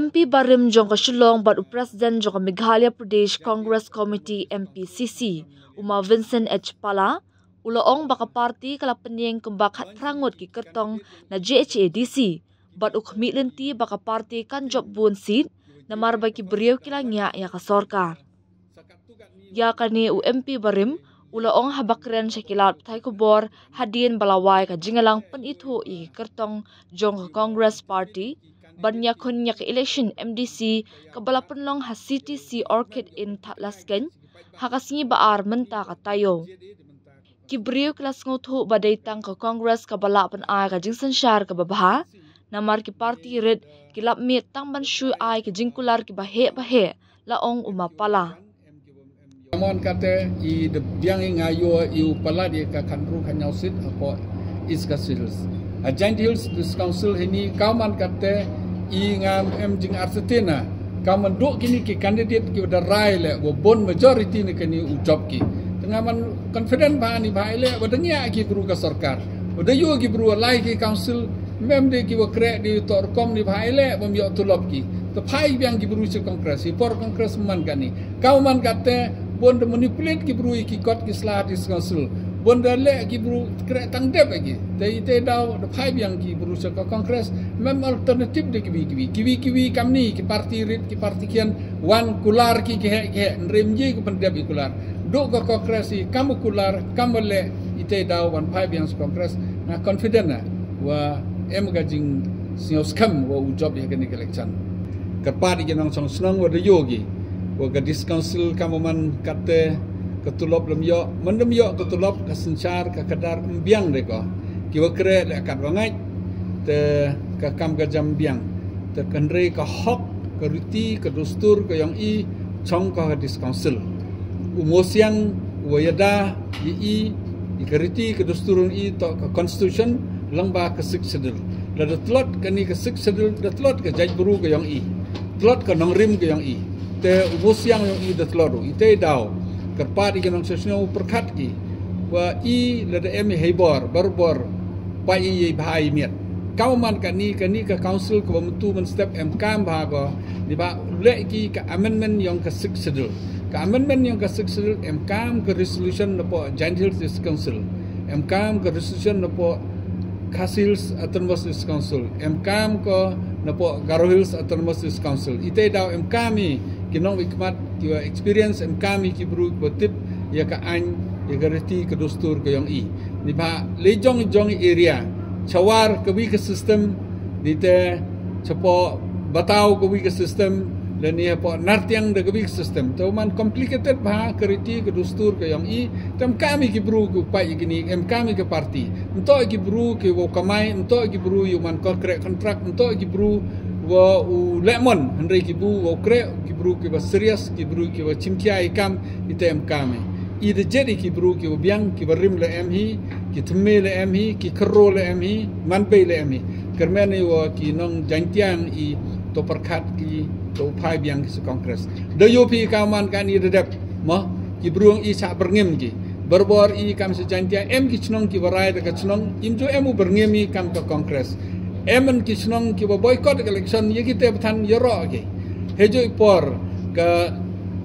MP Barim jong ka Shillong but President jong ka Meghalaya Pradesh Congress Committee MPCC Uma Vincent H Pala ulaong baka party kala penyeng kembak hat prangut ki kertong na JHADC but ukmilenti baka party kan job bun seat na marba ki beriau kilangnya ya ka sorkar ya kani MP Barim ulaong habakren syakilat thai kubor hadin balawai ka jingalang penithu i kertong jong ka Congress Party banyak konyak election MDC kabala penlong ha CTC Orchid in Tatlasken hakasingi baar menta katayo kibriu kelas ngothu badai tang ka Congress kabala pen ai ka jingsan syar ka babaha namar ki party red kilap mit tang ban shu ai ka jingkular ki bahe laong umapala Amon kata I de biang ngayo I upala di ka kanru kanyau sit apo is kasils a giant hills this council ini kauman kata I ngam jing arsetina kauman duk kini ki candidate ki udah rai le wo bon majority ni kini ujob ki tengah man confident ba ni ba le wadanya ki bru ka sarkar udah yo ki bru lai ki council mem de ki wo kre di tor kom ni ba le bom yo tulop ki to phai biang ki bru se kongres por kongres man gani kauman kata bon de manipulate ki bru ki kot ki slat is council bon de le ki bru kre tang dep lagi te daw de phai biang ki bru se kongres mem alternative de kiwi kamni ki parti rit ki parti kian wan kular ki he remje ko pendep kular do ko kongres I kamu kular kamole ite daw wan phai biang se kongres na confident na wa em gajing sios kam wa job ya kini election kapadi genong song senang wa de yogi wa gadis council kamuman kate ketulop lem yo mendem yo ketulop kasencar ka kadar mbiang de ko ki wa kre le kat wangai te ka kam ga jam biang te kanre ka hok ka riti ka dustur ka yang I chong ka gadis council umosiang wa yada I ka riti ka dusturun I to ka constitution langba ka sik sedul la de tlot ka ni ka sik sedul de tlot ka jaj buru ka yang I tlot ka nongrim ka yang I te umosiang yang I de tlot ite daw kerpadi kenong sesnyo perkat ki wa I lada emi hebor barbor pa I bahai miat kau man kani ka council ko mentu men step MK ba ko di ba le ki ka amendment yang ka 6 schedule ka amendment yang ka 6 schedule MK ka resolution po Giant Hills Council MK ka resolution po Khasils Autonomous Council MK ko po Garo Hills Autonomous Council ite daw MK mi kinong ikmat kiwa experience kami ki bru botip ya ka an ya garati ke dustur ke yang I ni ba lejong area chawar ke wi ke system dite chapo batau ke wi ke system dan ni po nartiang de ke wi system to man complicated ba garati ke dustur ke yang I tam kami ki bru ku pai gini kami ke parti ento ki bru ke wo kamai ento ki bru yu man contract ento ki bru wa lemon Henry kibu wa kre kibru ki ba serious kibru ki ba chimkia ikam item kame I de jedi kibru ki biang ki barim le emhi ki thme le emhi ki kro le emhi manpe le emhi kermene wa ki nong jantiang I to perkhat ki to phai biang ki kongres de yopi kaman kan I de dep mo kibru I sa berngem ki berbor I kam se jantia em ki chnong ki barai de ka chnong imjo emu berngemi kam to kongres emen kisnong ki boycott election ye kita bethan yoro ke hejo por ke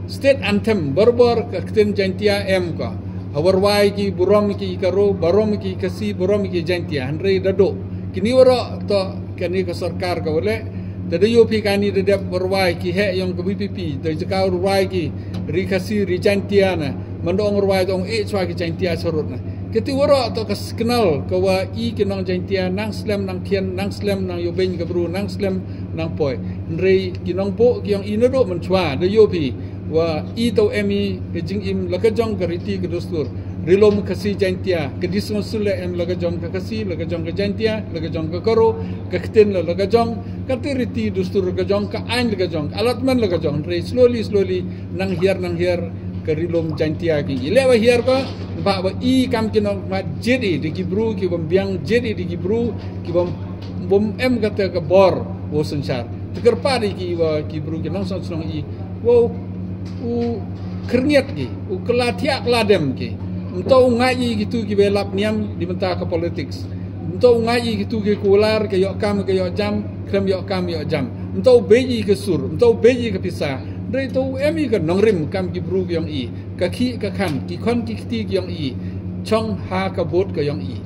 state anthem berbor ke kten jantia em ko hawarwai ki burom ki karo barom ki kasi burom ki jantia andre dado kini woro to kani ke sarkar ko le de yopi kani de berwai ki he yang ke BPP de jakau ruwai ki rikasi ri jantia na mandong ruwai tong e chwa ki jantia sorot na kiti waro to kas kenal kawa I kinong jantia nang slam nang kian nang slam nang yobeng ka bru nang slam nang poi nrei kinong po kyong inado menchwa de yopi wa I to emi ke jing im lakajong ka riti ke dustur rilom kasi jantia ke disonsul em lakajong ka kasi lakajong ka jantia lakajong ka karo ka kten lakajong ka riti dustur lakajong ka ain lakajong allotment lakajong nrei slowly nang hier kerilom jantia ki lewa hier ko ba I kam kinong ma jedi di kibru ki biang jedi di kibru ki bom em kata ke bor wo sensar teker padi ki wa kibru ki nong song I wo u kerniat ki u kelatiak ladem ki ento ngai gitu ki belap niam di menta ke politics Untuk ngai gitu ke kular ke yok kam ke yok jam, krem yok kam yok jam. Untuk beji ke sur, untuk beji ke pisah. Dari itu emi ke nongrim kam ki bru ke yong i, ke ki ke kan, ki kon ki ti ke yong i, chong ha ke bot ke yong i.